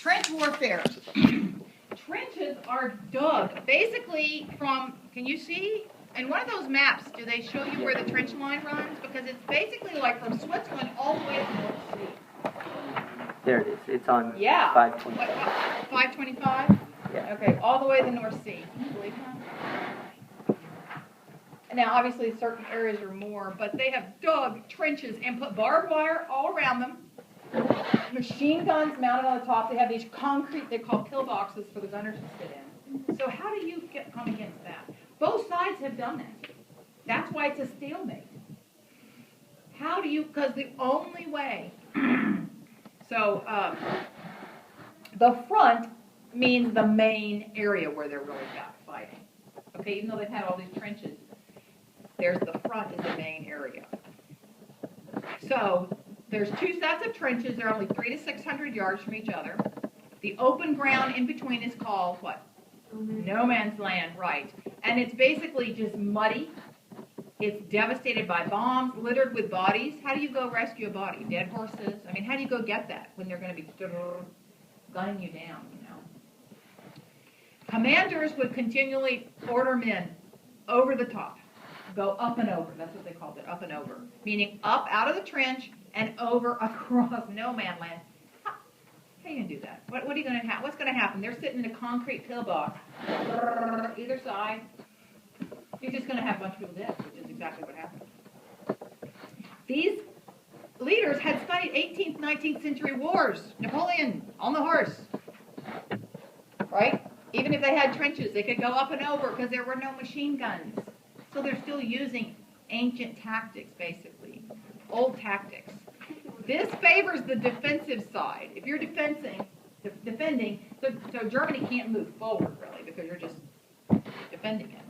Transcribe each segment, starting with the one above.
Trench warfare. Trenches are dug basically from, can you see? In one of those maps, do they show you where the trench line runs? Because it's basically like from Switzerland all the way to the North Sea. There it is. It's on 525. What, 525? Yeah. Okay, all the way to the North Sea. Can you believe that? Now, obviously, certain areas are more, but they have dug trenches and put barbed wire all around them. Machine guns mounted on the top. They have these concrete, they call pillboxes for the gunners to sit in. So how do you come against that? Both sides have done that. That's why it's a stalemate. How do you, because the only way, the front means the main area where they're really fighting. Okay, even though they've had all these trenches, there's the front is the main area. So there's two sets of trenches. They're only 300 to 600 yards from each other. The open ground in between is called what? No man's land, right. And it's basically just muddy. It's devastated by bombs, littered with bodies. How do you go rescue a body? Dead horses? I mean, how do you go get that when they're going to be gunning you down, you know? Commanders would continually order men over the top. Go up and over. That's what they called it, up and over. Meaning up out of the trench and over across no man's land. How are you going to do that? What are you going to have? What's going to happen? They're sitting in a concrete pillbox, either side. You're just going to have a bunch of people dead, which is exactly what happened. These leaders had studied 18th, 19th century wars. Napoleon on the horse, right? Even if they had trenches, they could go up and over because there were no machine guns. So they're still using ancient tactics, basically, old tactics. This favors the defensive side. If you're defending, so Germany can't move forward, really, because you're just defending it.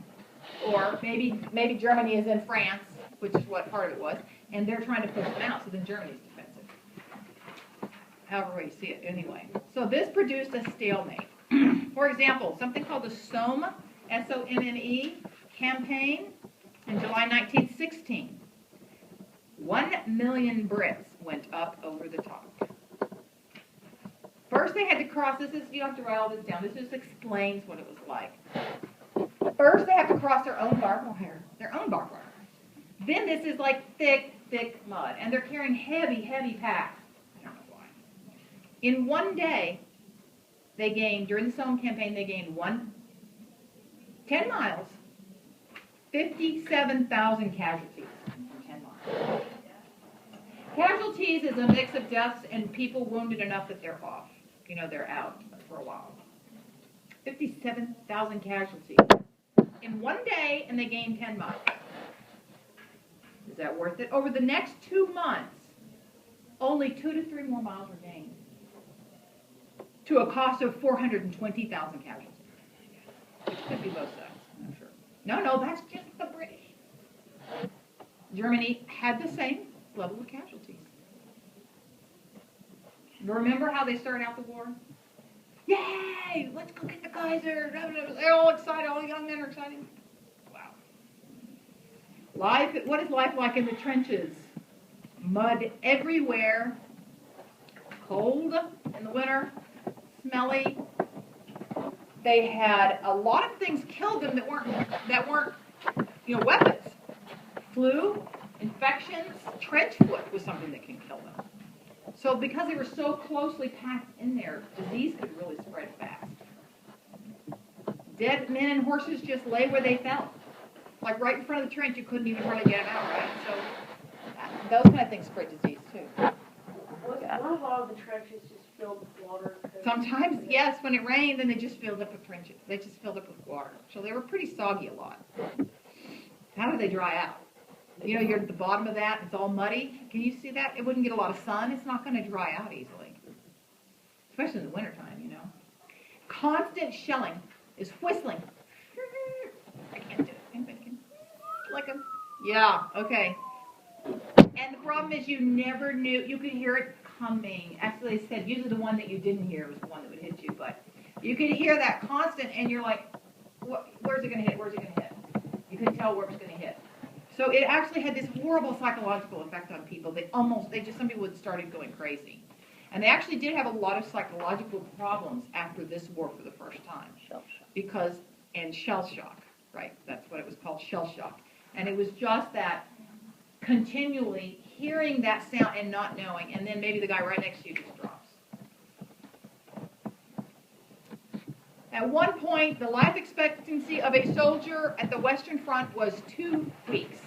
Or maybe Germany is in France, which is what part of it was, and they're trying to push them out, so then Germany's defensive. However way you see it, anyway. So this produced a stalemate. For example, something called the Somme, S-O-M-M-E, campaign in July 1916. 1 million Brits went up over the top. First they had to cross, you don't have to write all this down, this just explains what it was like. First they have to cross their own barbed wire. Then this is like thick, thick mud, and they're carrying heavy, heavy packs. I don't know why. In one day, they gained, during the Somme campaign, they gained 10 miles, 57,000 casualties in 10 miles. Casualties is a mix of deaths and people wounded enough that they're off. You know, they're out for a while. 57,000 casualties in one day, and they gained 10 miles. Is that worth it? Over the next 2 months, only 2 to 3 more miles were gained to a cost of 420,000 casualties. It could be both sides, I'm sure. No, that's just the British. Germany had the same level of casualties. Remember how they started out the war? Yay! Let's go get the Kaiser! They're all excited. All the young men are excited. Wow. What is life like in the trenches? Mud everywhere. Cold in the winter. Smelly. They had a lot of things killed them that weren't weapons. Flu, infections, trench foot was something that can kill them. So because they were so closely packed in there, disease could really spread fast. Dead men and horses just lay where they fell. Like right in front of the trench, you couldn't even really get them out, right? So those kind of things spread disease too. Weren't a lot of the trenches just filled with water? Sometimes, yes, when it rained, then they just filled up with trenches. They just filled up with water. So they were pretty soggy a lot. How did they dry out? You know, you're at the bottom of that, it's all muddy. Can you see that? It wouldn't get a lot of sun. It's not going to dry out easily. Especially in the wintertime, you know. Constant shelling is whistling. I can't do it. Anybody can? Like a... Yeah, okay. And the problem is you never knew. You could hear it coming. Actually, they said usually the one that you didn't hear was the one that would hit you. But you could hear that constant, and you're like, where's it going to hit? Where's it going to hit? You couldn't tell where it was going to hit. So it actually had this horrible psychological effect on people. Some people would started going crazy. And they actually did have a lot of psychological problems after this war for the first time. Shell shock. Because, and shell shock, right? That's what it was called, shell shock. And it was just that continually hearing that sound and not knowing, and then maybe the guy right next to you just drops. At one point, the life expectancy of a soldier at the Western Front was 2 weeks.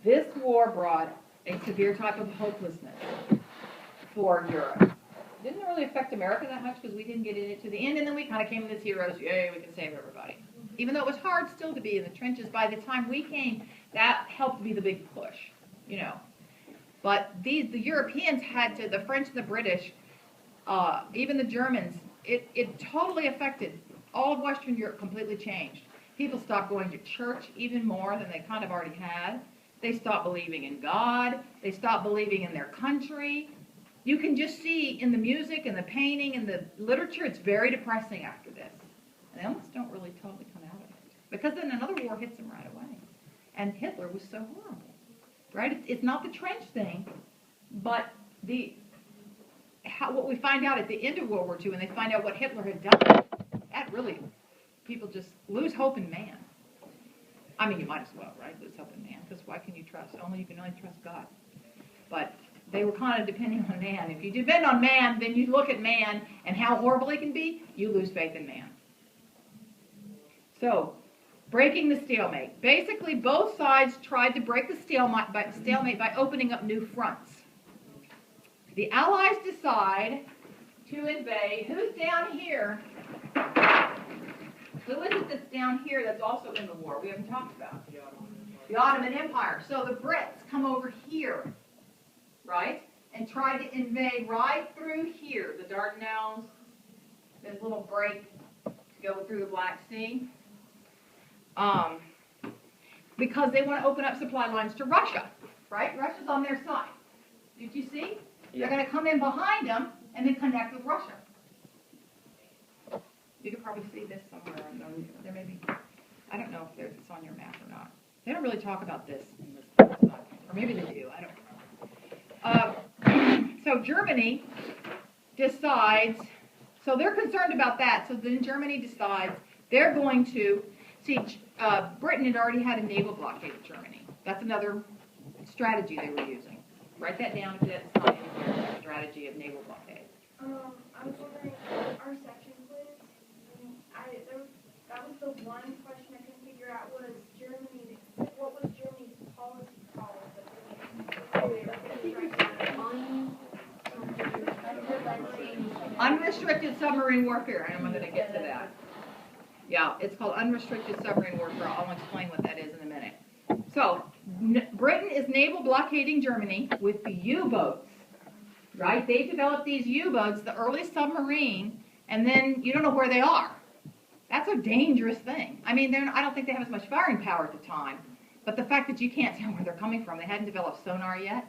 This war brought a severe type of hopelessness for Europe. It didn't really affect America that much because we didn't get in it to the end, and then we kind of came as heroes. Yay, we can save everybody. Even though it was hard still to be in the trenches, by the time we came, that helped be the big push, you know. But the Europeans had to, the French and the British, even the Germans, it totally affected all of Western Europe, completely changed. People stopped going to church even more than they kind of already had. They stopped believing in God. They stopped believing in their country. You can just see in the music and the painting and the literature, it's very depressing after this. And they almost don't really totally come out of it. Because then another war hits them right away. And Hitler was so horrible, right? It's not the trench thing, but what we find out at the end of World War II, when they find out what Hitler had done, that really, people just lose hope in man. I mean, you might as well, right? Lose hope in man, because why can you trust? You can only trust God. But they were kind of depending on man. If you depend on man, then you look at man and how horrible he can be, you lose faith in man. So, breaking the stalemate. Basically, both sides tried to break the stalemate by opening up new fronts. The Allies decide to invade. Who's down here? Who is it that's down here that's also in the war? We haven't talked about the Ottoman Empire. So the Brits come over here, right, and try to invade right through here, the Dardanelles, this little break to go through the Black Sea, because they want to open up supply lines to Russia, right? Russia's on their side. Did you see? Yeah. They're going to come in behind them and then connect with Russia. You could probably see this somewhere. There may be, I don't know if it's on your map or not. They don't really talk about this in this slide. Or maybe they do, I don't know. So Germany decides, so they're concerned about that. So then Germany decides they're going to, Britain had already had a naval blockade of Germany. That's another strategy they were using. Write that down if it's not in here, strategy of naval blockade. I was wondering, our section quiz, that was the one question I couldn't figure out was Germany, what was Germany's policy called? Unrestricted submarine warfare, and I'm going to get to that. Yeah, it's called unrestricted submarine warfare. I'll explain what that is in a minute. So, Britain is naval blockading Germany with the U-boats, right? They developed these U-boats, the early submarine, and then you don't know where they are. That's a dangerous thing. I mean, I don't think they have as much firing power at the time, but the fact that you can't tell where they're coming from, they hadn't developed sonar yet,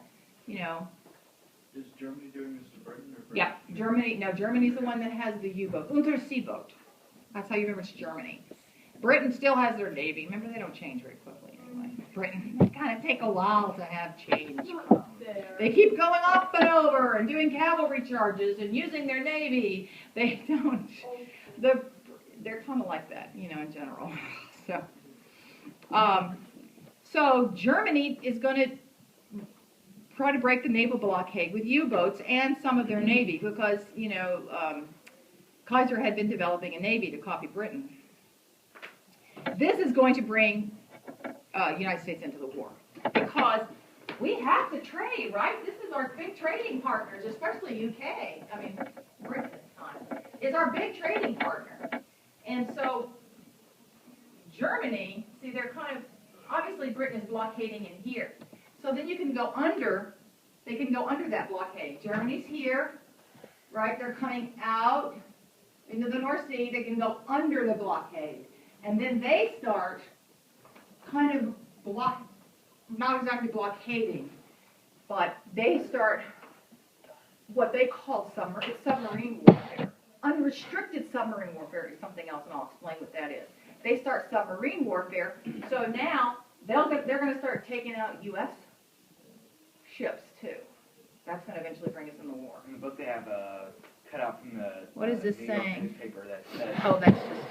you know. Is Germany doing this to Britain? Or Yeah, Germany's the one that has the U-boat, Unterseeboot. That's how you remember it's Germany. Britain still has their navy. Remember, they don't change very quickly anyway. Britain, they kind of take a while to have change. They keep going up and over and doing cavalry charges and using their navy. They don't. They're kind of like that, you know, in general. So Germany is going to try to break the naval blockade with U-boats and some of their navy because, you know, Kaiser had been developing a navy to copy Britain. This is going to bring the United States into the war because we have to trade, right? This is our big trading partners, especially UK. I mean, Britain is our big trading partner. And so Germany, see, they're kind of, obviously Britain is blockading in here. So then you can go under, they can go under that blockade. Germany's here, right? They're coming out into the North Sea. They can go under the blockade. And then they start kind of not exactly blockading, but they start what they call submarine warfare. Unrestricted submarine warfare is something else, and I'll explain what that is. They start submarine warfare, so now they're going to start taking out U.S. ships too. That's going to eventually bring us in the war. In the book, they have a cutout from the What is this New York saying? newspaper that says Oh, that's just,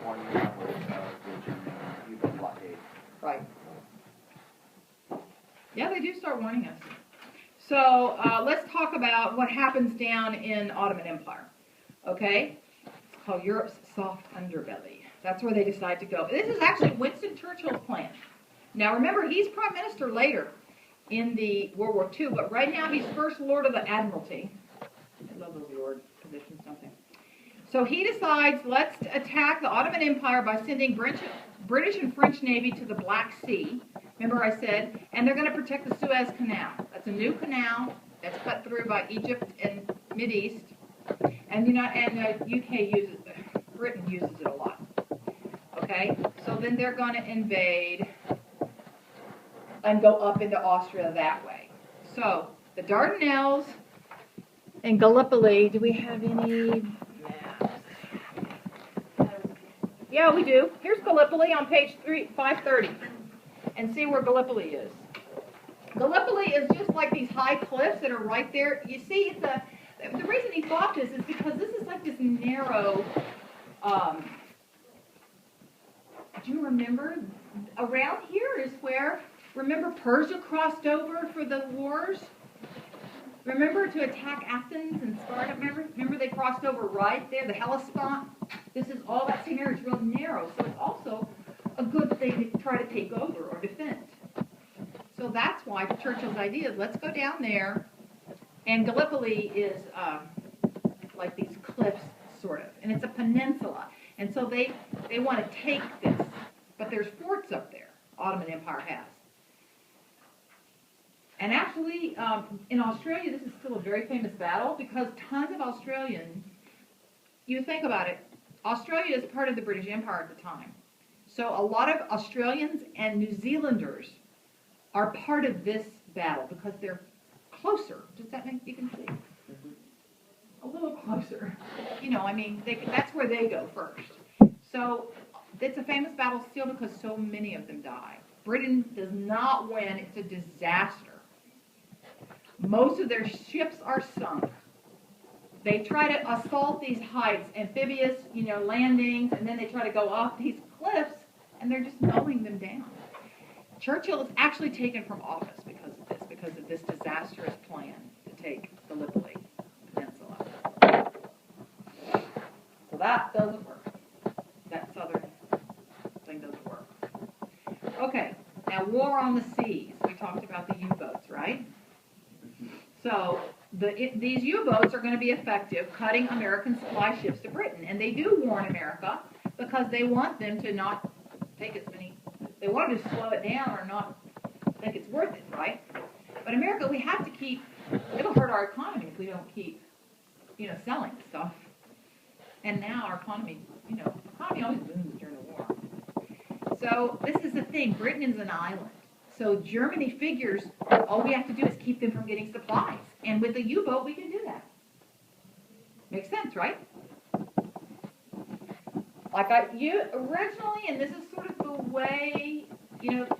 warning hours of the German U-boat blockade. right. Yeah, they do start warning us. So let's talk about what happens down in Ottoman Empire. Okay? It's called Europe's soft underbelly. That's where they decide to go. This is actually Winston Churchill's plan. Now remember, he's prime minister later in the World War II, but right now he's first Lord of the Admiralty. I love those Lord positions, don't they? So he decides, let's attack the Ottoman Empire by sending British and French Navy to the Black Sea. Remember I said, and they're going to protect the Suez Canal. That's a new canal that's cut through by Egypt and Mideast, and UK uses, Britain uses it a lot. Okay, so then they're going to invade and go up into Austria that way. So the Dardanelles and Gallipoli. Do we have any maps? Yeah, we do. Here's Gallipoli on page 530. And see where Gallipoli is. Gallipoli is just like these high cliffs that are right there. You see, the reason he thought this is because this is like this narrow, do you remember? Around here is where, remember Persia crossed over for the wars? Remember to attack Athens and Sparta? Remember they crossed over right there, the Hellespont? This is all that same area is real narrow, so it's also a good thing to try to take over or defend. So that's why Churchill's idea is let's go down there, and Gallipoli is like these cliffs, sort of, and it's a peninsula, and so they want to take this, but there's forts up there, Ottoman Empire has. And actually, in Australia, this is still a very famous battle because tons of Australians, you think about it, Australia is part of the British Empire at the time. So a lot of Australians and New Zealanders are part of this battle because they're closer. Does that make you can see? A little closer. You know, I mean, that's where they go first. So it's a famous battle still because so many of them die. Britain does not win. It's a disaster. Most of their ships are sunk. They try to assault these heights, amphibious, landings, and then they try to go off these cliffs, and they're just mowing them down. Churchill is actually taken from office because of this disastrous plan to take Gallipoli Peninsula. So that doesn't work. That southern thing doesn't work. Okay, now war on the seas. We talked about the U-boats, right? So these U-boats are going to be effective cutting American supply ships to Britain. And they do warn America because they want them to not take as many, they want to slow it down or not think it's worth it, right? But America, we have to keep, it'll hurt our economy if we don't keep, selling stuff. And now our economy, economy always booms during the war. So this is the thing, Britain is an island. So Germany figures all we have to do is keep them from getting supplies. And with a U-boat, we can do that. Makes sense, right? Like originally, and this is sort of the way,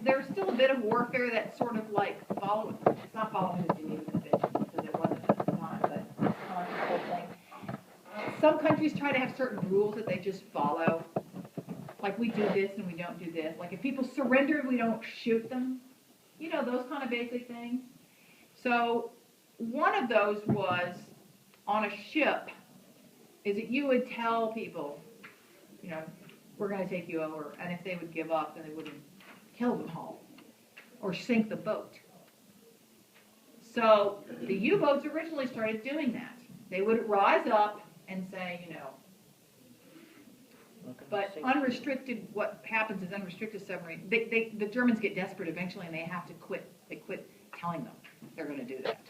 there's still a bit of warfare that's sort of like it's not following the Geneva Convention because it wasn't at the time, but kind of like the whole thing. Some countries try to have certain rules that they just follow. Like we do this and we don't do this. Like if people surrender, we don't shoot them. Those kind of basic things. So one of those was on a ship is that you would tell people, we're going to take you over. And if they would give up, then they wouldn't kill them all or sink the boat. So the U-boats originally started doing that. They would rise up and say, but unrestricted, what happens is unrestricted submarine. The Germans get desperate eventually, and they have to quit. They quit telling them they're going to do that.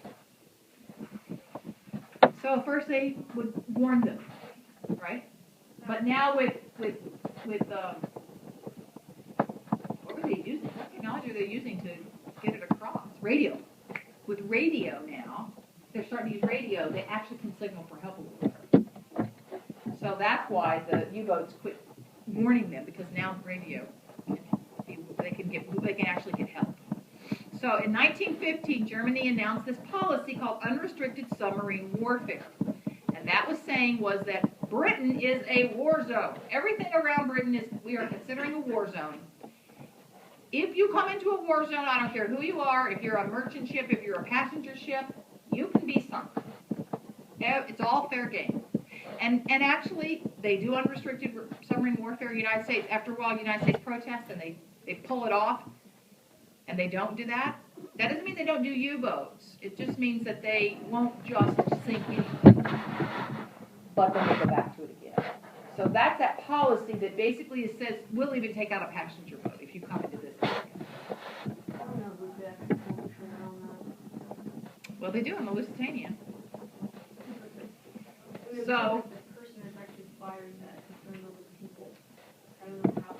So first they would warn them, right? But now with what were they using? What technology are they using to get it across? Radio. With radio now, they're starting to use radio. They actually can signal for help a little better. So that's why the U-boats quit warning them because now radio, they can actually get help. So in 1915, Germany announced this policy called unrestricted submarine warfare. And that was saying was that Britain is a war zone. Everything around Britain is, we are considering a war zone. If you come into a war zone, I don't care who you are, if you're a merchant ship, if you're a passenger ship, you can be sunk. It's all fair game. And actually, they do unrestricted submarine warfare in the United States. After a while, the United States protests and they pull it off, and they don't do that. That doesn't mean they don't do U-boats. It just means that they won't just sink anything, but then they go back to it again. So that's that policy that basically says we'll even take out a passenger boat if you come into this area. I don't know who that on Well, they do in the Lusitania. that. So The person is actually firing that to turn over the people. I don't know how.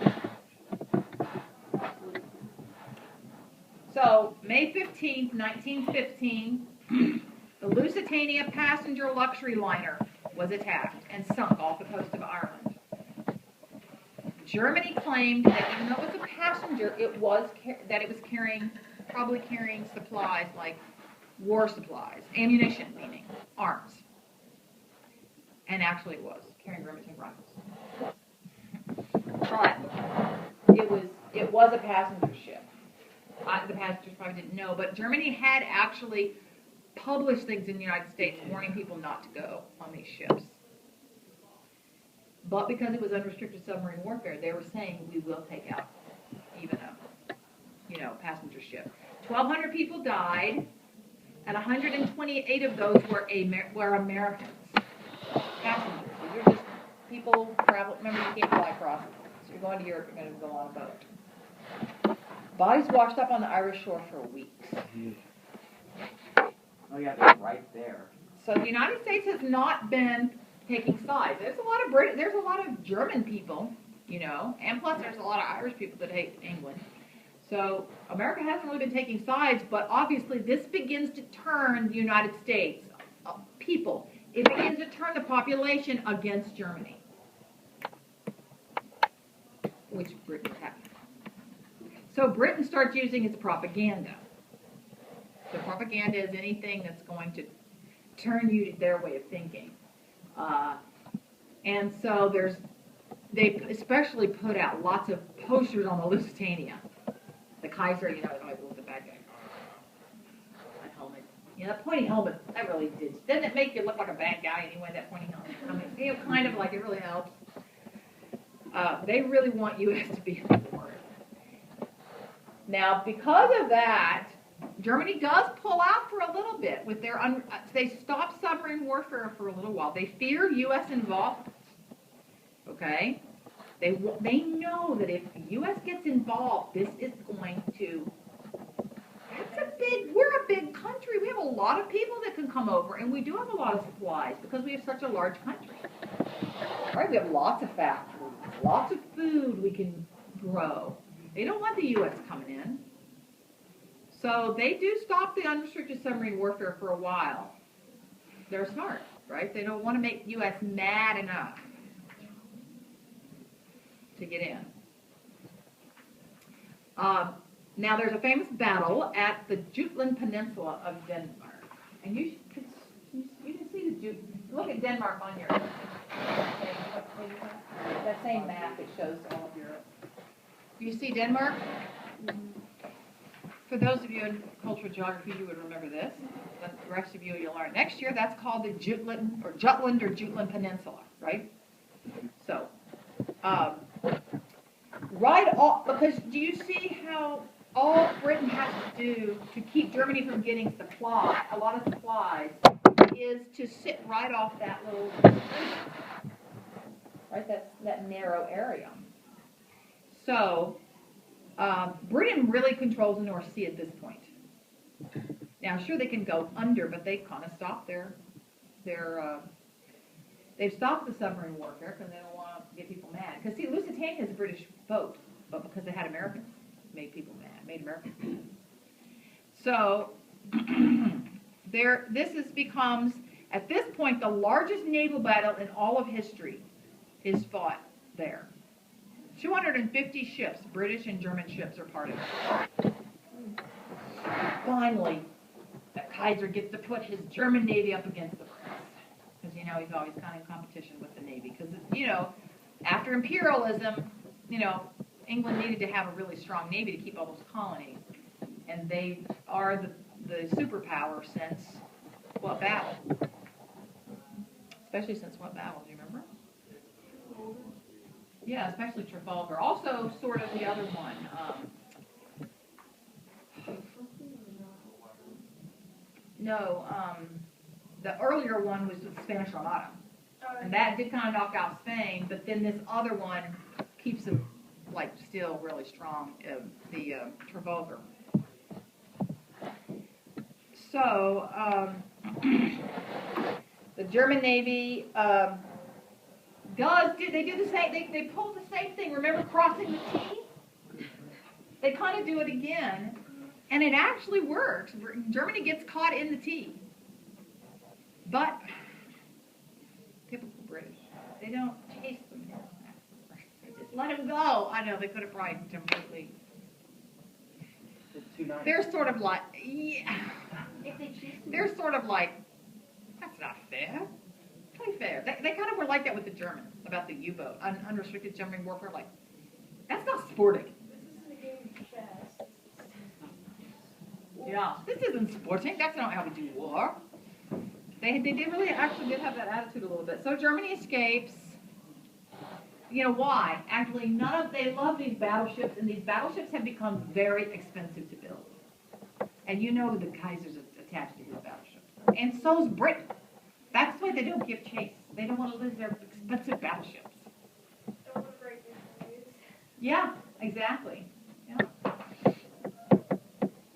So, May 15th, 1915, the Lusitania passenger luxury liner was attacked and sunk off the coast of Ireland. Germany claimed that even though it was a passenger, it was probably carrying supplies like war supplies, ammunition, meaning arms. And actually it was carrying Remington rifles. But it was a passenger ship. The passengers probably didn't know, but Germany had actually published things in the United States warning people not to go on these ships. But because it was unrestricted submarine warfare, they were saying we will take out even a passenger ship. 1,200 people died, and 128 of those were Americans. Passengers. These are just people travel. Remember, you can't fly across. So you're going to Europe, you're going to go on a boat. Bodies washed up on the Irish shore for weeks. Oh yeah, they're right there. So the United States has not been taking sides. There's a lot of German people, and plus there's a lot of Irish people that hate England. So America hasn't really been taking sides, but obviously this begins to turn the United States people. It begins to turn the population against Germany, which Britain had. So Britain starts using its propaganda. So propaganda is anything that's going to turn you to their way of thinking. And so they especially put out lots of posters on the Lusitania. The Kaiser, was the bad guy. That helmet. That pointy helmet, that really did. Doesn't it make you look like a bad guy anyway, that pointy helmet? Kind of like it really helps. They really want U.S. to be on board. Now, because of that, Germany does pull out for a little bit with their. They stop submarine warfare for a little while. They fear U.S. involvement. Okay, they know that if the U.S. gets involved, this is going to. We're a big country. We have a lot of people that can come over, and we do have a lot of supplies because we have such a large country. Right? We have lots of factories, lots of food we can grow. They don't want the U.S. coming in. So they do stop the unrestricted submarine warfare for a while. They're smart, right? They don't want to make the U.S. mad enough to get in. Now there's a famous battle at the Jutland Peninsula of Denmark. And you can see the Jutland. Look at Denmark on your that same map that shows all of Europe. You see Denmark? For those of you in cultural geography, you would remember this. But the rest of you'll learn next year. That's called the Jutland or Jutland Peninsula, right? So, right off, because do you see how all Britain has to do to keep Germany from getting a lot of supplies, is to sit right off that little street, right? That narrow area. So, Britain really controls the North Sea at this point. Now, sure, they can go under, but they kind of stopped they've stopped the submarine warfare because they don't want to get people mad. Because, see, Lusitania is a British boat, but because they had Americans, made people mad, made Americans mad. So, becomes, at this point, the largest naval battle in all of history is fought there. 250 ships, British and German ships, are part of it. finally, the Kaiser gets to put his German Navy up against the Brits. Because, you know, he's always kind of in competition with the Navy. Because, you know, after imperialism, you know, England needed to have a really strong Navy to keep all those colonies. And they are the superpower since what battle? Especially since what battle, do you remember? Yeah, especially Trafalgar. Also, sort of the other one. The earlier one was the Spanish Armada. And that did kind of knock out Spain, but then this other one keeps them, like, still really strong, the Trafalgar. So, the German Navy they do the same, they pull the same thing. Remember crossing the T? They kind of do it again, and it actually works. Germany gets caught in the T. But, typical British, they don't chase them. They just let them go. I know, they could have probably completely. They're sort of like, yeah. They're sort of like, that's not fair. Totally fair. They kind of were like that with the Germans about the U-boat, unrestricted submarine warfare. Like, that's not sporting. This isn't a game of chess. Yeah, this isn't sporting. That's not how we do war. They really actually did have that attitude a little bit. So Germany escapes. You know why? Actually, they love these battleships, and these battleships have become very expensive to build. And you know the Kaiser's attached to these battleships. And so's Britain. That's why they don't give chase. They don't want to lose their expensive battleships. Don't want to break their news. Yeah, exactly. Yeah.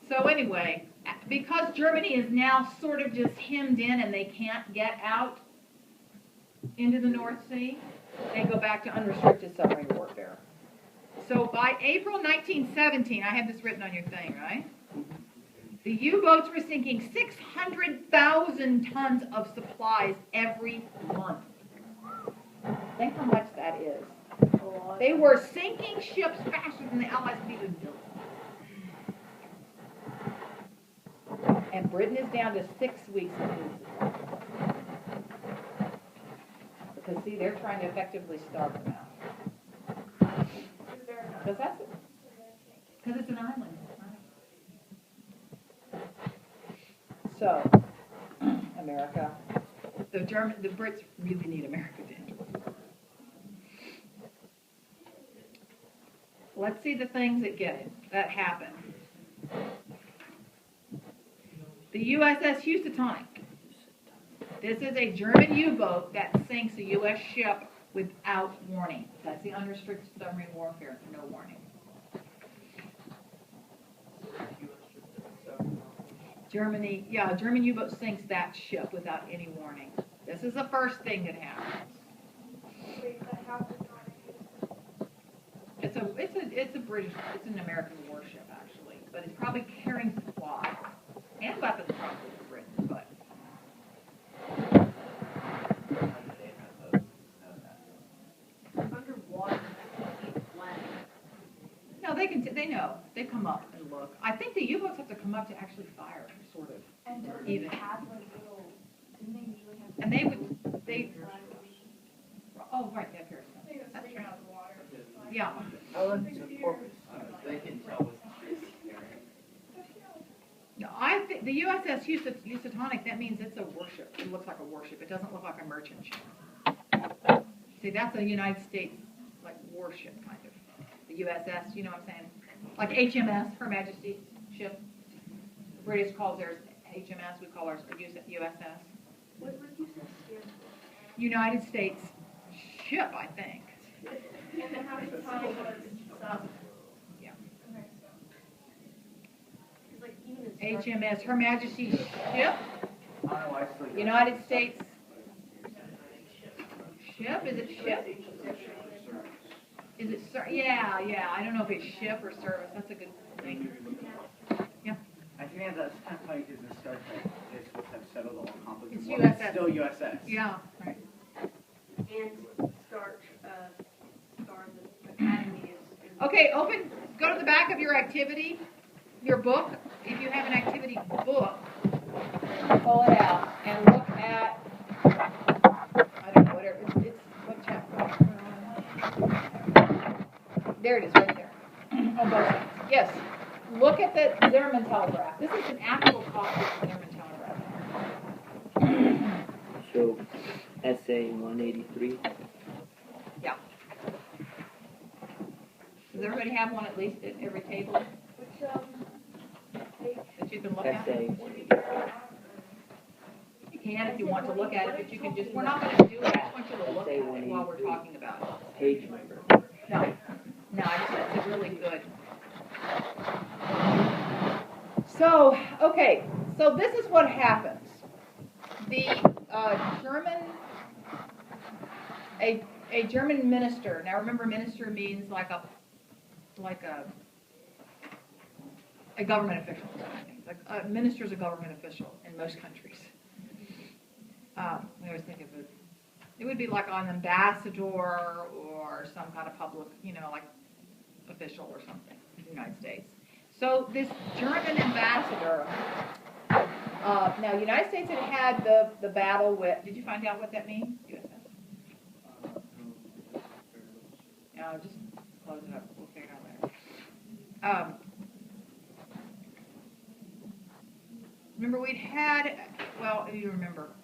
So anyway, because Germany is now sort of just hemmed in and they can't get out into the North Sea, they go back to unrestricted submarine warfare. So by April 1917, I have this written on your thing, right? The U-boats were sinking 600,000 tons of supplies every month. Think how much that is. They were sinking ships faster than the Allies could even build them. And Britain is down to 6 weeks of food. Because, see, they're trying to effectively starve them out. Because it's an island. So, America. The Brits really need America to enter the war. Let's see the things that happen. The USS Housatonic. This is a German U-boat that sinks a U.S. ship without warning. That's the unrestricted submarine warfare, no warning. German U-boat sinks that ship without any warning. This is the first thing that happens. Wait, but how does it It's an American warship actually, but it's probably carrying supplies and weapons probably for Britain, but. Underwater. No, they know. They come up and look. I think the U-boats have to come up to actually fire, sort of. And don't even. they have like little, didn't they usually have? And oh, right, they have periscope. That's true. Out of the water. Yeah. Oh, that's a porpoise. They can tell what's No, I think the USS Housatonic, that means it's a warship. It looks like a warship. It doesn't look like a merchant ship. See, that's a United States, like, warship, kind of. The USS, you know what I'm saying? Like HMS, Her Majesty's ship. The British calls theirs HMS. We call ours USS. What would you say? United States ship, I think. And then how many times was sub? Yeah. Okay, so. It's like even HMS, Her Majesty's ship. United States ship? Is it ship? Is it yeah. I don't know if it's ship or service. That's a good thing. Yeah. I think that's kind of funny because the Star Trek is supposed to have settled all conflicts. It's Well, USS. Still USS. Yeah. Right. And Star the Academy is. Okay, go to the back of your activity. your book, if you have an activity book, pull it out and look at, I don't know, whatever, it's what chapter? There it is, right there, on both sides. Yes, look at the Zimmerman telegraph. This is an actual copy of the Zimmerman telegraph. So, essay 183. Yeah. Does everybody have one at least at every table Which, that you can look at? Essay 183. You can if you want to look at it, but you can just, we're not going to do it. I just want you to look at it while we're talking about it. Page number. No, I just, it's really good. So, okay, so this is what happens. The a German minister, now remember minister means like a government official. Like a minister's a government official in most countries. I always think of it. It would be like an ambassador or some kind of public, like official or something in the United States. So this German ambassador, now the United States had the battle with, did you find out what that means? USS? No, just close it up. We'll figure it out later. Remember we'd had, well, if you remember,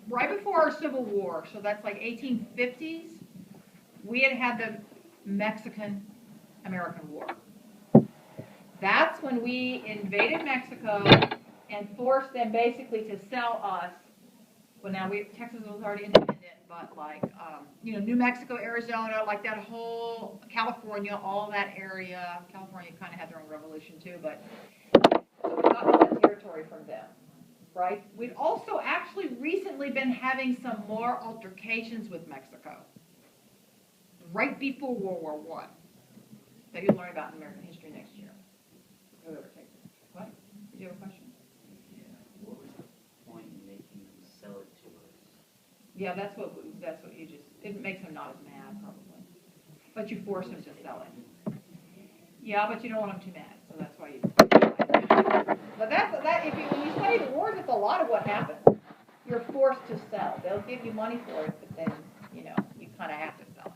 right before our Civil War, so that's like 1850s, we had the Mexican-American War. That's when we invaded Mexico and forced them basically to sell us. Well, now Texas was already independent, but like, New Mexico, Arizona, like that whole California, all that area. California kind of had their own revolution too, but so we got all that territory from them, right? We've also actually recently been having some more altercations with Mexico, right before World War I, that you'll learn about in American history next year. Whoever takes it. What? Did you have a question? What was the point in making them sell it to us? Yeah, that's what you just, it makes them not as mad, probably. But you force them to sell it. Yeah, but you don't want them too mad, so that's why you. But when you study the wars, it's a lot of what happens. You're forced to sell. They'll give you money for it, but then, you kind of have to sell it.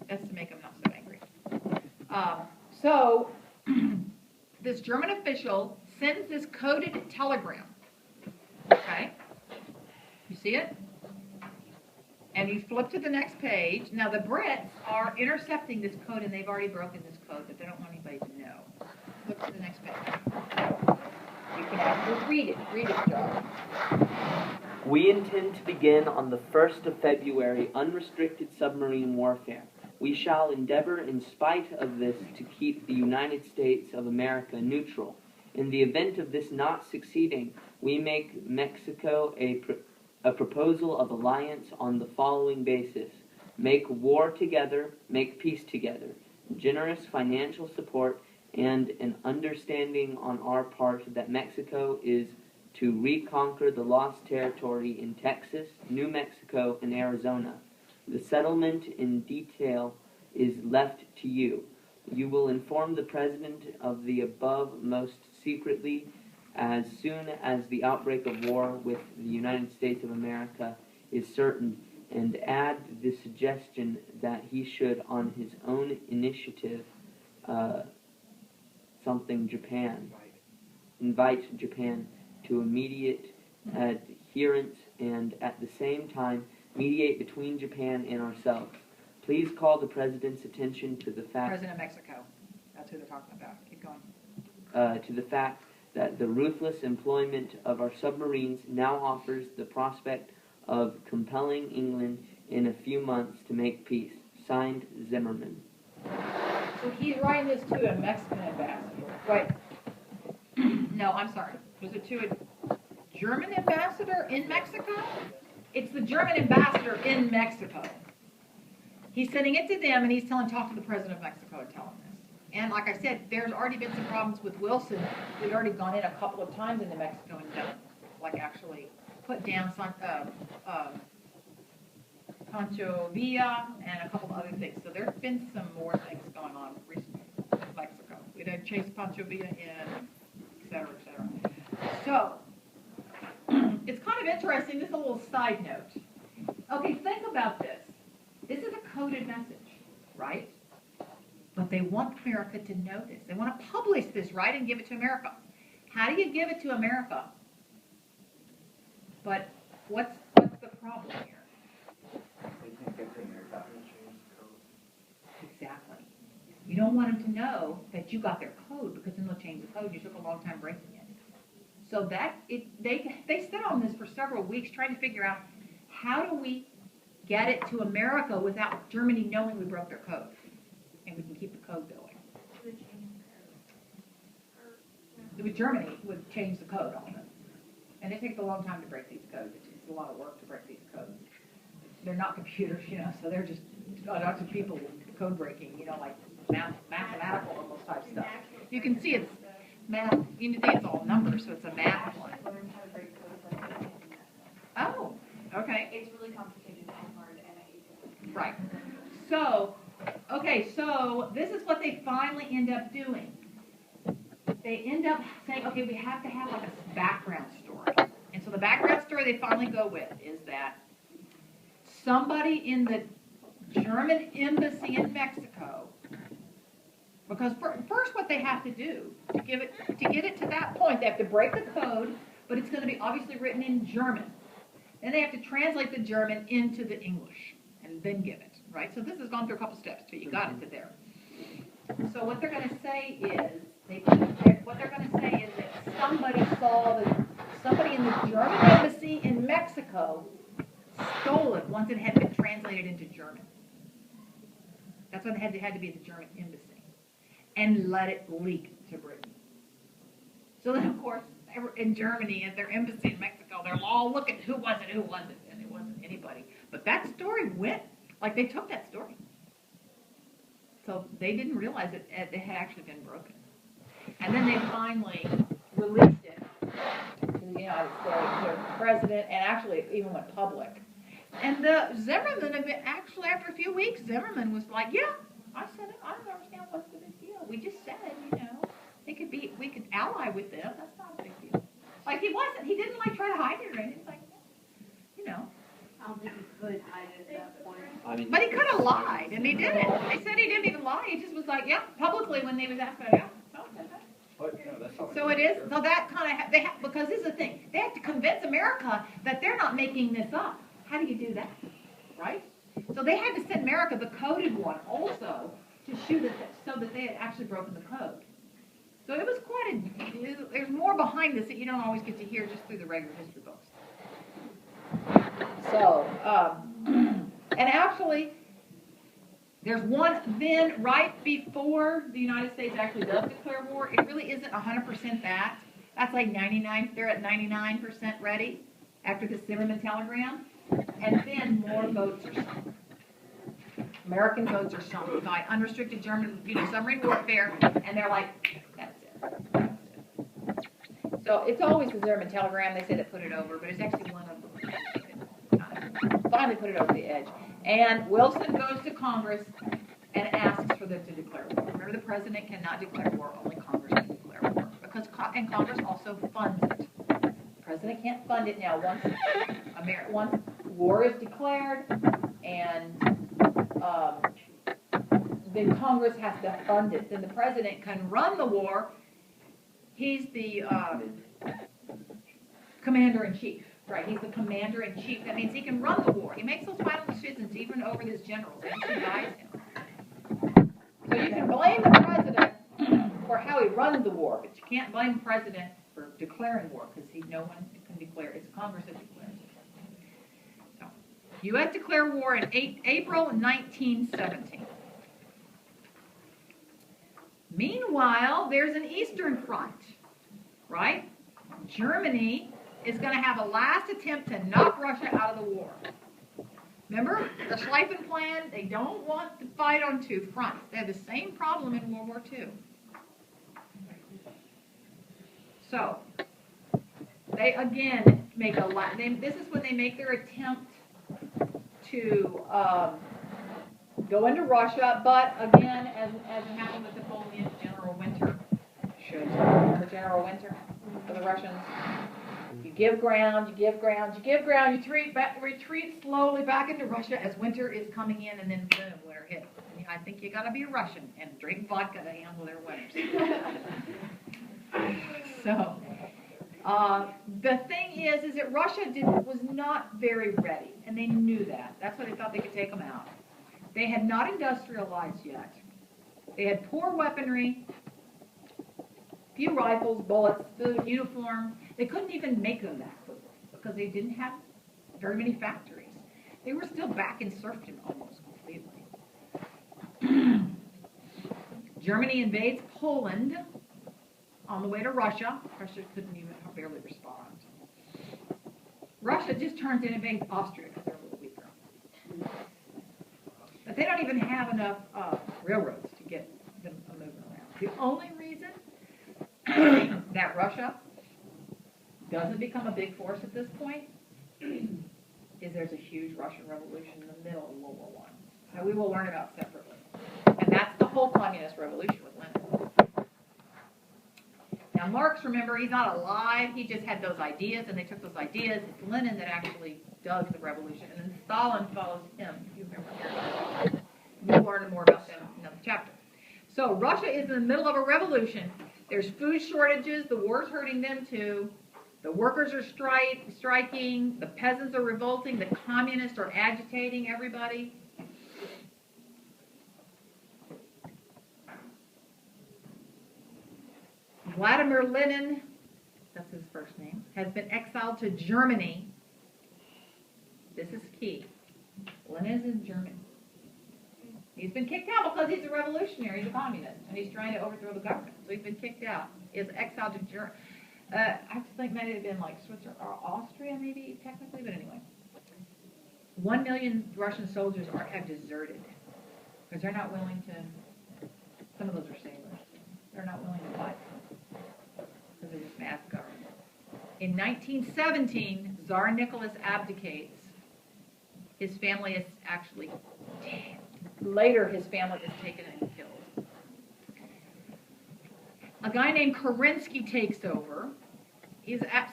That's to make them not so angry. So, this German official sends this coded telegram. Okay? You see it? And you flip to the next page. Now, the Brits are intercepting this code, and they've already broken this code, but they don't want anybody to know. Flip to the next page. You can actually read it. Read it, Joe. We intend to begin on the 1st of February unrestricted submarine warfare. We shall endeavor, in spite of this, to keep the United States of America neutral. In the event of this not succeeding, we make Mexico a proposal of alliance on the following basis: make war together, make peace together, generous financial support, and an understanding on our part that Mexico is to reconquer the lost territory in Texas, New Mexico, and Arizona. The settlement in detail is left to you. You will inform the President of the above most secretly as soon as the outbreak of war with the United States of America is certain, and add the suggestion that he should, on his own initiative, invite Japan to immediate adherence, and at the same time mediate between Japan and ourselves. Please call the President's attention to the fact... President of Mexico. That's who they're talking about. Keep going. To the fact that the ruthless employment of our submarines now offers the prospect of compelling England in a few months to make peace. Signed, Zimmerman. So he's writing this to a Mexican ambassador. Wait. No, I'm sorry. Was it to a German ambassador in Mexico? It's the German ambassador in Mexico. He's sending it to them, and he's talk to the President of Mexico and tell him this. And like I said, there's already been some problems with Wilson. We've already gone in a couple of times into Mexico and done, actually put down some Pancho Villa, and a couple of other things. So there's been some more things going on recently in Mexico. We had Chase Pancho Villa in, et cetera, et cetera. So it's kind of interesting. This is a little side note. Okay, think about this. This is a coded message, right? But they want America to know this. They want to publish this, right, and give it to America. How do you give it to America? But what's the problem here? They can't get to America. Exactly. You don't want them to know that you got their code, because then they'll change the code. You took a long time breaking it. So they sit on this for several weeks trying to figure out, how do we get it to America without Germany knowing we broke their code? And we can keep the code going. With Germany would change the code on them. And it takes a long time to break these codes. It's a lot of work to break these codes. They're not computers, so they're just lots of people with code breaking, like mathematical almost type stuff. You can see it's math, you can see it's all numbers, so it's a math one. Learn how to break codes. Oh, okay. It's really complicated and hard, and I hate it. Right. So this is what they finally end up doing. They end up saying, okay, we have to have like a background story. And so the background story they finally go with is that somebody in the German embassy in Mexico, because first what they have to do to get it to that point, they have to break the code, but it's going to be obviously written in German. Then they have to translate the German into the English and then give it, right? So this has gone through a couple steps till you got it to there. So what they're going to say is, that somebody in the German embassy in Mexico stole it once it had been translated into German. That's when it had to be the German embassy, and let it leak to Britain. So then, of course, in Germany, at their embassy in Mexico, they're all looking, who was it, and it wasn't anybody. But that story went, like they took that story. So they didn't realize it had actually been broken. And then they finally released it to the United States, to the president, and actually it even went public. And Zimmerman, actually after a few weeks, Zimmerman was like, yeah, I said it. I don't understand what's the big deal. We just said, we could ally with them. That's not a big deal. Like he didn't try to hide it or anything. It's like, I don't think he could hide it at that point. But he could have lied, and he didn't. They said he didn't even lie. He just was like, yeah, publicly when they was asked about it, yeah. Okay. So it is. So that kind of because this is the thing. They have to convince America that they're not making this up. How do you do that, right? So they had to send America the coded one also to shoot it so that they had actually broken the code. So it was there's more behind this that you don't always get to hear just through the regular history books. So, and actually, there's one then right before the United States actually does declare war. It really isn't 100% that. That's like 99. They're at 99% ready after the Zimmerman telegram, and then more votes are sunk. American votes are sunk by unrestricted German, submarine warfare, and they're like, that's it. So it's always the Zimmerman telegram. They say they put it over, but it's actually one of them. Finally put it over the edge. And Wilson goes to Congress and asks for them to declare war. Remember, the president cannot declare war, only Congress can declare war. And Congress also funds it. The president can't fund it now. Once war is declared, and then Congress has to fund it. Then the president can run the war. He's the commander-in-chief. Right, he's the commander-in-chief. That means he can run the war. He makes those final decisions even over his generals. They actually guide him. So you can blame the president for how he runs the war, but you can't blame the president for declaring war, because no one can declare. It's Congress that declares it. So, U.S. declared war in April 1917. Meanwhile, there's an Eastern Front, right? Germany is going to have a last attempt to knock Russia out of the war. Remember the Schlieffen Plan? They don't want to fight on two fronts. They have the same problem in World War II. So they again make this is when they make their attempt to go into Russia, but again, as happened with Napoleon, General Winter shows up. Remember General Winter for the Russians? You give ground, you give ground, you give ground, you retreat slowly back into Russia as winter is coming in, and then boom, winter hits. And I think you gotta be a Russian and drink vodka to handle their winters. So, the thing is that Russia was not very ready, and they knew that. That's why they thought they could take them out. They had not industrialized yet. They had poor weaponry, few rifles, bullets, food, uniform. They couldn't even make them that quickly because they didn't have very many factories. They were still back in serfdom almost completely. Germany invades Poland on the way to Russia. Russia couldn't even barely respond. Russia just turns in and invades Austria because they're a little weaker. But they don't even have enough railroads to get them moving around. The only reason that Russia doesn't become a big force at this point is there's a huge Russian Revolution in the middle of World War I. So we will learn about separately. And that's the whole communist revolution with Lenin. Now Marx, remember, he's not alive. He just had those ideas, and they took those ideas. It's Lenin that actually does the revolution, and then Stalin follows him. If you remember, we'll learn more about that in another chapter. So Russia is in the middle of a revolution. There's food shortages. The war's hurting them too. The workers are striking. The peasants are revolting. The communists are agitating everybody. Vladimir Lenin, that's his first name, has been exiled to Germany. This is key. Lenin is in Germany. He's been kicked out because he's a revolutionary, he's a communist, and he's trying to overthrow the government. So he's been kicked out. He's exiled to Germany. I think maybe it'd been like Switzerland or Austria, maybe technically, but anyway. 1 million Russian soldiers have deserted because they're not willing to. Some of those are sailors. They're not willing to fight because they're just mad at the government. In 1917, Tsar Nicholas abdicates. His family is actually later. His family is taken and killed. A guy named Kerensky takes over.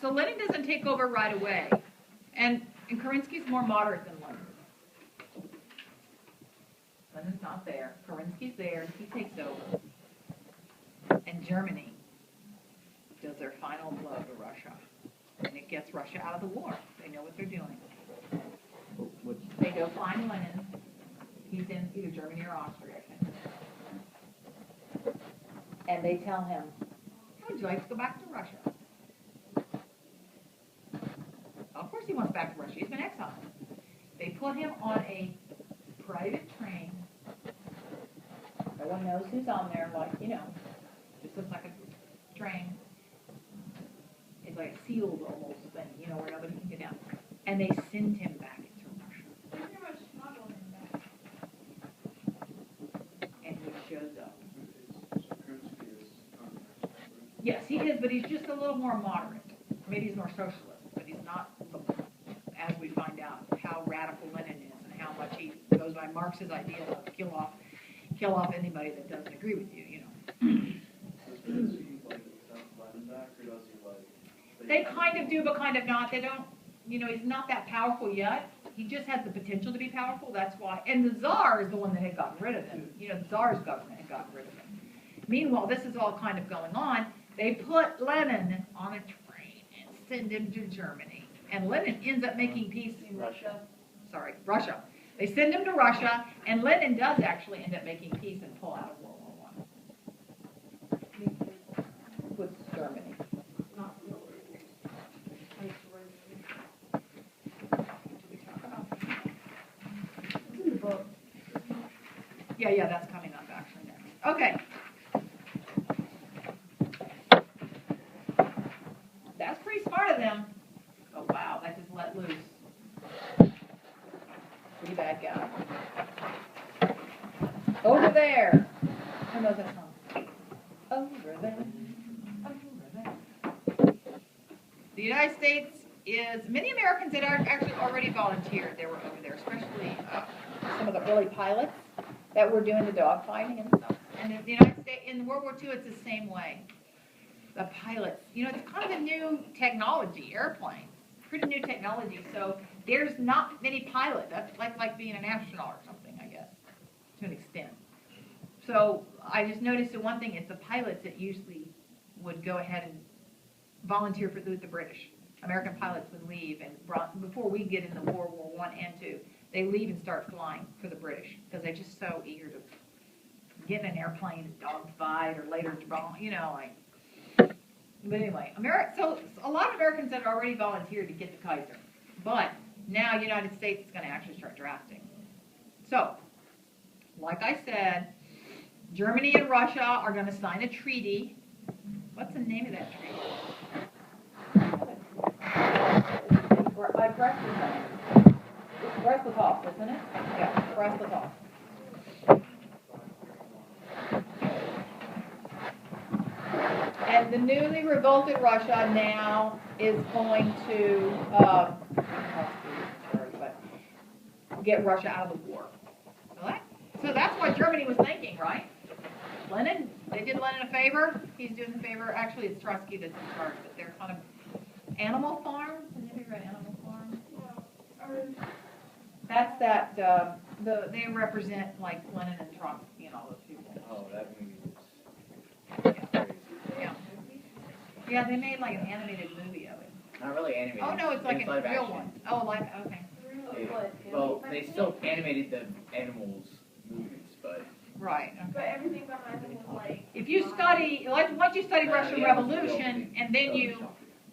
So Lenin doesn't take over right away, and Kerensky's more moderate than Lenin. Lenin's not there. Kerensky's there. He takes over. And Germany does their final blow to Russia. And it gets Russia out of the war. They know what they're doing. They go find Lenin. He's in either Germany or Austria, I think. And they tell him, how would you like to go back to Russia? Of course he wants back to Russia. He's been exiled. They put him on a private train. No one knows who's on there, like, just looks like a train. It's like a sealed almost thing, where nobody can get down. And they send him back into Russia. They pretty much smuggled him back. And he shows up. Yes, he is, but he's just a little more moderate. Maybe he's more socialist, but he's not, as we find out, how radical Lenin is and how much he goes by Marx's idea of kill off anybody that doesn't agree with you, They kind of do, but kind of not. They don't, he's not that powerful yet. He just has the potential to be powerful, that's why. And the Tsar is the one that had gotten rid of him. The Tsar's government had gotten rid of him. Meanwhile, this is all kind of going on. They put Lenin on a train and send him to Germany. And Lenin ends up making peace in Russia. They send him to Russia, and Lenin does actually end up making peace and pull out of World War I. With Germany. Yeah, that's coming up actually next. Okay. That's pretty smart of them. Oh wow, that just let loose. Pretty bad guy. Over there. Who knows that song? Over there. Over there. The United States is many Americans that are actually already volunteered. They were over there, especially some of the early pilots that were doing the dogfighting and stuff. And in the United States, in World War II, it's the same way. The pilots, it's kind of a new technology, airplanes, pretty new technology. So there's not many pilots. That's like being an astronaut or something, I guess, to an extent. So I just noticed the one thing, it's the pilots that usually would go ahead and volunteer for the British. American pilots would leave, and before we get into World War I and II, they leave and start flying for the British because they're just so eager to get in an airplane and dogfight, or later, But anyway, so a lot of Americans have already volunteered to get the Kaiser, but now United States is going to actually start drafting. So, like I said, Germany and Russia are going to sign a treaty. What's the name of that treaty? It's Brest-Litovsk, isn't it? Yeah, Brest-Litovsk. And the newly revolted Russia now is going to get Russia out of the war. So that's what Germany was thinking, right? Lenin, they did Lenin a favor. He's doing the favor. Actually, it's Trotsky that's in charge, but they're kind of Animal Farm. Have you read Animal Farm? That's that. They represent like Lenin and Trotsky and all those people. Oh, that movie Yeah. Yeah, they made like an animated movie of it. not really animated. Oh no, it's like a live real action. one. Oh, like okay. Well, they still animated the animals' movements, but Right. But Okay. everything behind them was like. If you study, like once you study Russian yeah, it was Revolution, and then you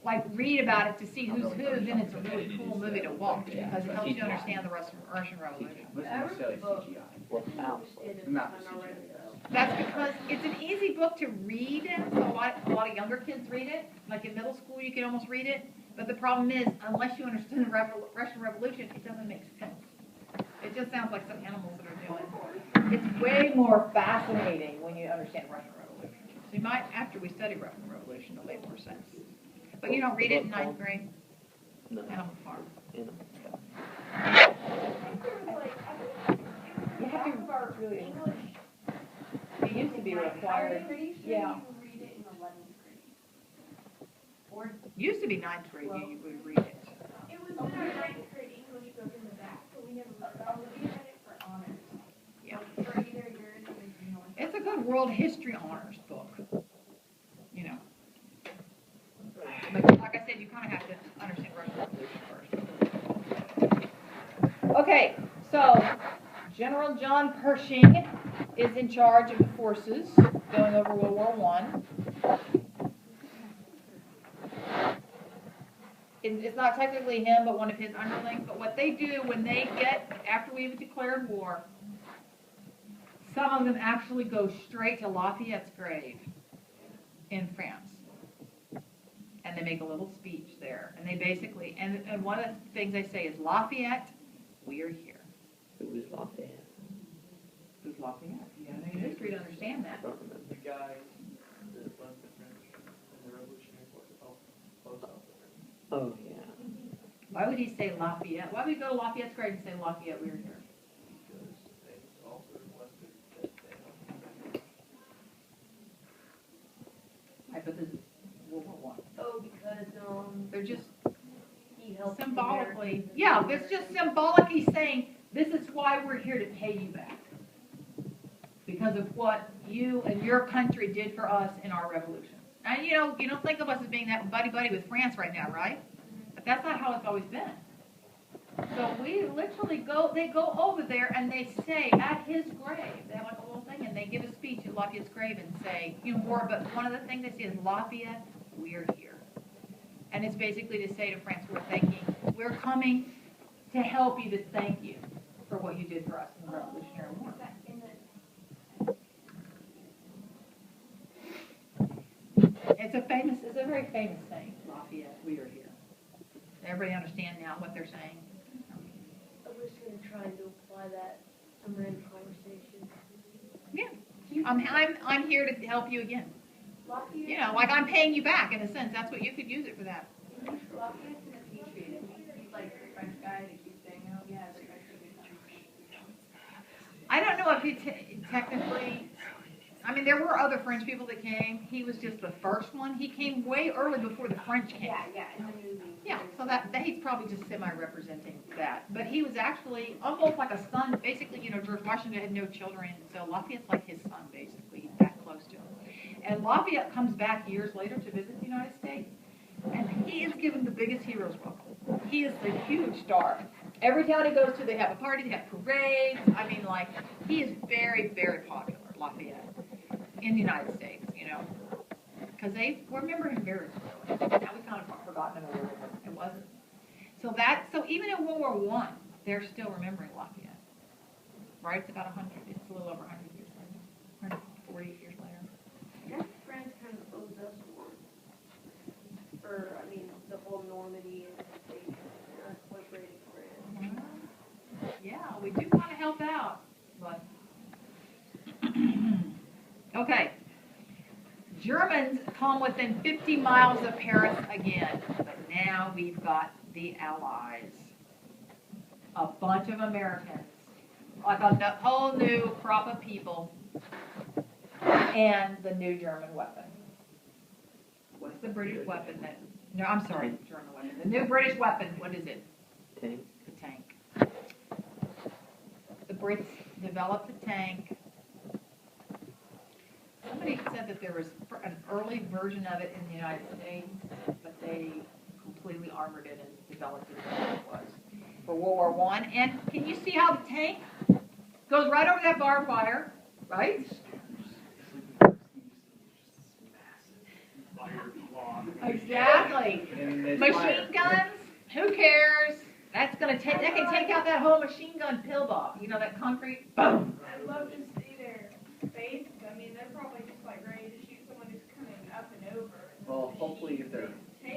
like read about it to see who's who, then it's a really cool movie to watch because it helps you understand the Russian Revolution. it wasn't necessarily CGI. Not CGI. That's because it's an easy book to read, so a lot of younger kids read it. Like in middle school, you can almost read it. But the problem is, unless you understand the Russian Revolution, it doesn't make sense. It just sounds like some animals that are doing. It's way more fascinating when you understand Russian Revolution. So you might, after we study Russian Revolution, it'll make more sense. But you don't read it in ninth grade? No. Animal Farm. Animal. You have to really. English. It used to be required. Pretty sure Yeah. you read it in 11th grade. Used to be ninth grade, you would read it. It was in our 9th grade English book in the back, but we never read it. We read it for honors. Yeah. For either yours or yours. It's a good world history honors book. But like I said, you kind of have to understand Russian Revolution first. Okay, so General John Pershing is in charge of the forces going over World War I. It's not technically him, but one of his underlings. But what they do when they after we've declared war, some of them actually go straight to Lafayette's grave in France. And they make a little speech there. And they basically, and one of the things they say is, Lafayette, we are here. Who was Lafayette? Who's Lafayette? You have any history to understand that. I don't remember. The guy that led the French in the Revolutionary War to help close out the French. Oh, yeah. Why would he say Lafayette? Why would he go to Lafayette's grave and say, Lafayette, we are here? Because they also requested that they help. Right, but this is World War I. Oh, because, They're just he helped. symbolically, yeah, it's just symbolically saying, this is why we're here to pay you back. Because of what you and your country did for us in our revolution. And you don't think of us as being that buddy-buddy with France right now, right? But that's not how it's always been. So we literally they go over there and they say at his grave, they have like a little thing and they give a speech at Lafayette's grave and say, more, but one of the things they say is, Lafayette, we're here. And it's basically to say to France, we're coming to help you, to thank you for what you did for us in the Revolutionary War. It's a very famous saying, Lafayette, we are here. Everybody understand now what they're saying? I was gonna try to apply that to my conversation. Yeah. I'm here to help you again. Lafayette. Like I'm paying you back in a sense. That's what you could use it for that. Lafayette's in the future. be technically, I mean, there were other French people that came. He was just the first one. He came way early before the French came. Yeah, in the movie. Yeah, so that he's probably just semi-representing that. But he was actually almost like a son. Basically, you know, George Washington had no children, so Lafayette's like his son, basically. He's that close to him. And Lafayette comes back years later to visit the United States, and he is given the biggest hero's welcome. He is the huge star. Every town he goes to, they have a party, they have parades. I mean, like, he is very, very popular, Lafayette, in the United States, you know, because they remember him very clearly. Now we kind of forgotten him a little bit. It wasn't. So even in World War I, they're still remembering Lafayette. Right? It's about 100. It's a little over 100 years later. 140 years later. I guess France kind of owes us one. For, I mean, the whole Normandy and they incorporated France. Yeah, we do want to help out, but okay. Germans come within 50 miles of Paris again, but now we've got the Allies, a bunch of Americans, like a whole new crop of people, and the new German weapon. What's the British weapon that? No, I'm sorry, German weapon. The new British weapon. What is it? Tank. The tank. The Brits developed the tank. Somebody said that there was an early version of it in the United States, but they completely armored it and developed it as it was for World War I. And can you see how the tank goes right over that barbed wire, right? Exactly. Machine guns, who cares? That can take out that whole machine gun pillbox. You know, that concrete, boom. I'd love to see their face. I mean, they're probably just like ready to shoot someone who's coming up and over. Well, hopefully if they're.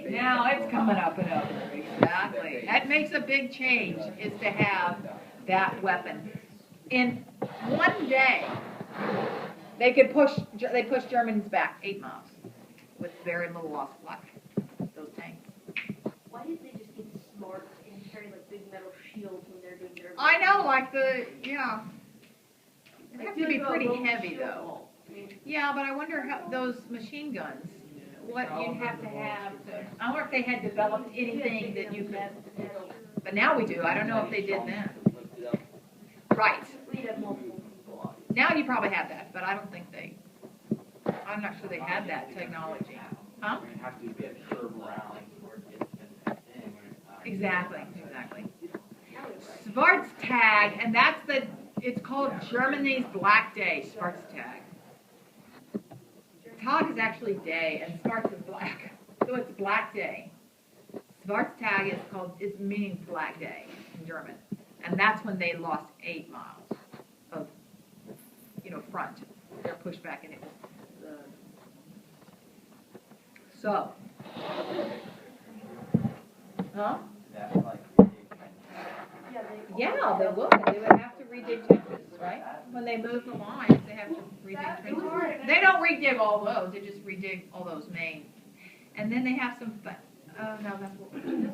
Now it's coming up and over. Exactly. That makes a big change, is to have that weapon. In one day, they push Germans back 8 miles with very little loss of life. Those tanks. Why didn't they just get smart and carry like big metal shields when they're doing their? I know, like yeah. They have to be do a pretty Roman heavy shield though. wall. I mean, Yeah, but I wonder how those machine guns, what you'd have to have to, I wonder if they had developed anything that you could, but now we do. I don't know if they did then. Right. we'd have multiple people on. Now you probably have that, but I don't think I'm not sure they had that technology. Huh? We're gonna have to get curve around before it gets to that thing. Exactly. Schwarztag, and it's called Germany's Black Day, Schwarztag. Tag is actually day, and Schwarz is black. So it's Black Day. Schwarztag is meaning Black Day in German. And that's when they lost 8 miles of, front. They're pushed back, and it was so. Huh? That's like Yeah, they would. They would have to redig trenches, right? When they move the lines, they have to redig trenches. They don't redig all those. They just redig all those main. And then they have some. No, that's what. Anyway.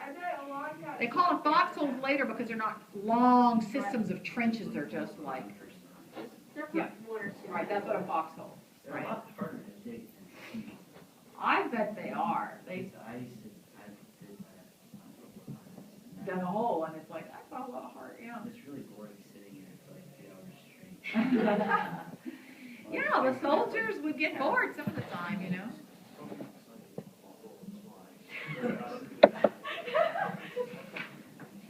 I bet a lot of guys. They call them foxholes later because they're not long systems of trenches. They're just like. Yeah. Right. That's what a foxhole. they're a Right. lot harder to dig than I bet they are. They've I used to did that. done a hole, and it's like that's a lot of heart. Yeah. It's really boring sitting in it for like 8 hours straight. Yeah, the soldiers would get bored some of the time,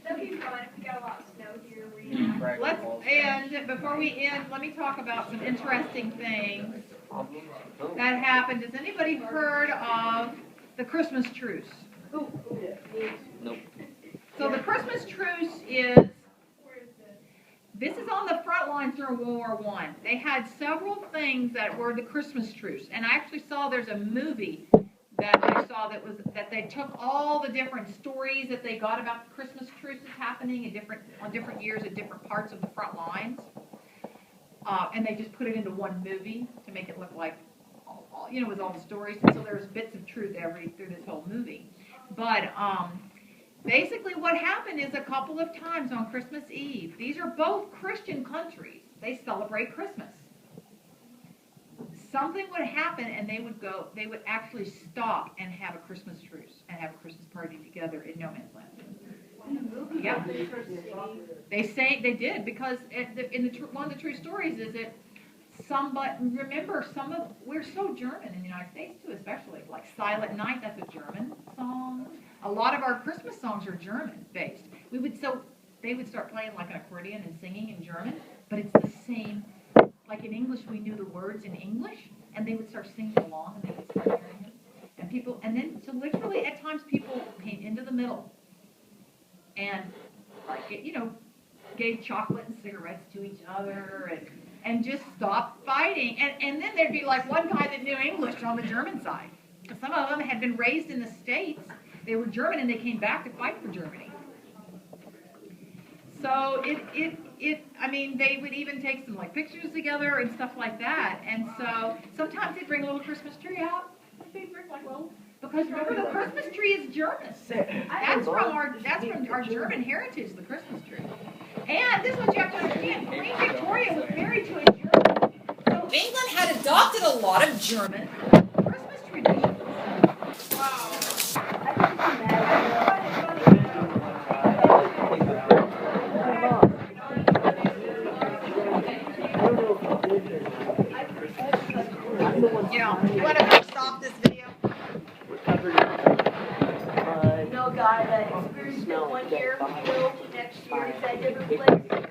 That'd be fun if we got a lot of snow here. Before we end, let me talk about some interesting things that happened. Has anybody heard of the Christmas truce? Nope. So the Christmas truce this is on the front lines during World War I. They had several things that were the Christmas truce. And I actually saw there's a movie that I saw that they took all the different stories that they got about the Christmas truces happening on different years at different parts of the front lines. And they just put it into one movie to make it look like, with all the stories. And so there's bits of truth through this whole movie. But Basically what happened is a couple of times on Christmas Eve, these are both Christian countries, they celebrate Christmas. Something would happen and they would actually stop and have a Christmas truce and have a Christmas party together in no man's land. Yeah. They did, because one of the true stories is that we're so German in the United States too, especially, like Silent Night, that's a German song. A lot of our Christmas songs are German based. They would start playing like an accordion and singing in German, but it's the same. Like in English, we knew the words in English, and they would start singing along, and they would start hearing it. So literally at times people came into the middle and, like, gave chocolate and cigarettes to each other and just stopped fighting. And then there'd be like one guy that knew English on the German side. Some of them had been raised in the States. They were German and they came back to fight for Germany. So they would even take some like pictures together and stuff like that. And so sometimes they'd bring a little Christmas tree out. They'd bring like little, because remember the Christmas tree is German. That's from our German heritage, the Christmas tree. And this is what you have to understand. Queen Victoria was married to a German. So England had adopted a lot of German Christmas traditions. Wow. You want to stop this video? No guy that experienced it one year, next year he's at a different place.